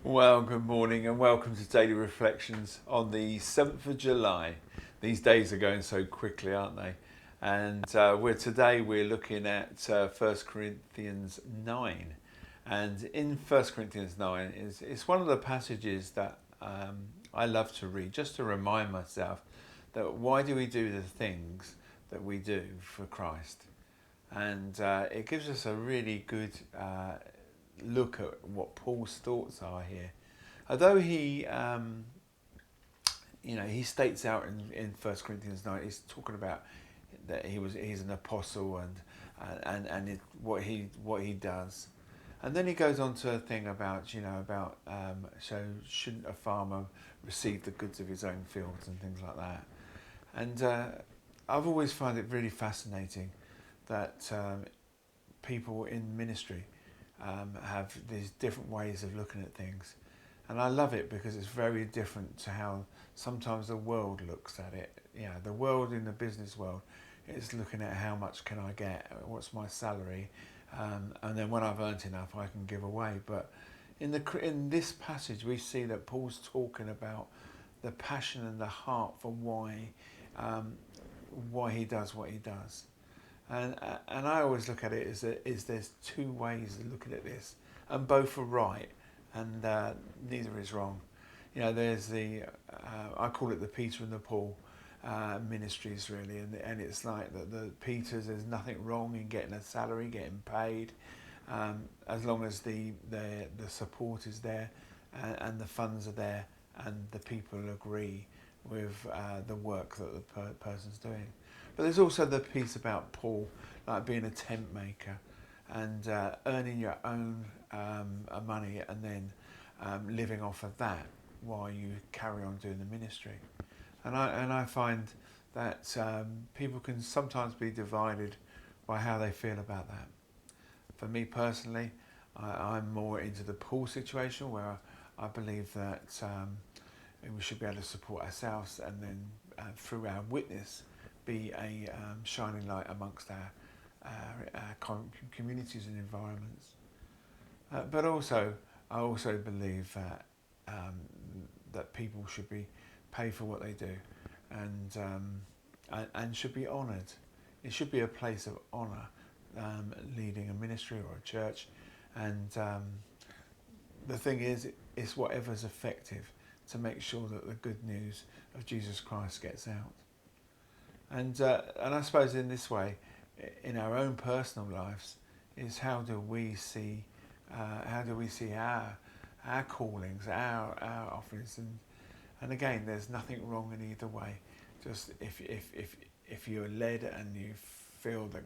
Well, good morning and welcome to Daily Reflections on the 7th of July. These days are going so quickly, aren't they? And today we're looking at 1 Corinthians 9. And in 1 Corinthians 9, it's one of the passages that I love to read, just to remind myself that why do we do the things that we do for Christ? And it gives us a really good look at what Paul's thoughts are here. Although he states out in 1 Corinthians 9, he's talking about that he's an apostle and what he does. And then he goes on to a thing about, so shouldn't a farmer receive the goods of his own fields and things like that. And I've always found it really fascinating that people in ministry have these different ways of looking at things. And I love it because it's very different to how sometimes the world looks at it. The world in the business world is looking at how much can I get, what's my salary, and then when I've earned enough I can give away. But in this passage we see that Paul's talking about the passion and the heart for why he does what he does. And I always look at it as there's two ways of looking at this, and both are right, and neither is wrong. There's I call it the Peter and the Paul ministries really, and it's like the Peters. There's nothing wrong in getting a salary, getting paid, as long as the support is there, and the funds are there, and the people agree with the work that the person's doing. But there's also the piece about Paul, like being a tent maker and earning your own money and then living off of that while you carry on doing the ministry. And I find that people can sometimes be divided by how they feel about that. For me personally, I'm more into the Paul situation where I believe that we should be able to support ourselves and then through our witness be a shining light amongst our communities and environments. But also, I also believe that people should be paid for what they do, and should be honoured. It should be a place of honour, leading a ministry or a church. And the thing is, it's whatever's effective to make sure that the good news of Jesus Christ gets out. And I suppose in this way, in our own personal lives, is how do we see our callings, our offerings, and again, there's nothing wrong in either way. Just if you're led and you feel that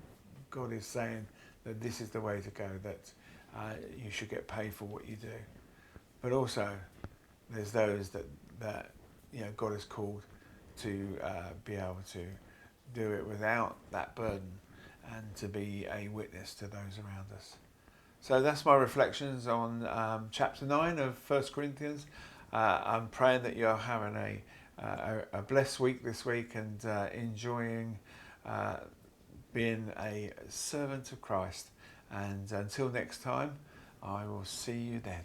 God is saying that this is the way to go, that you should get paid for what you do. But also, there's those that God has called to be able to do it without that burden and to be a witness to those around us. So that's my reflections on chapter 9 of 1 Corinthians. I'm praying that you're having a blessed week this week and enjoying being a servant of Christ. And until next time, I will see you then.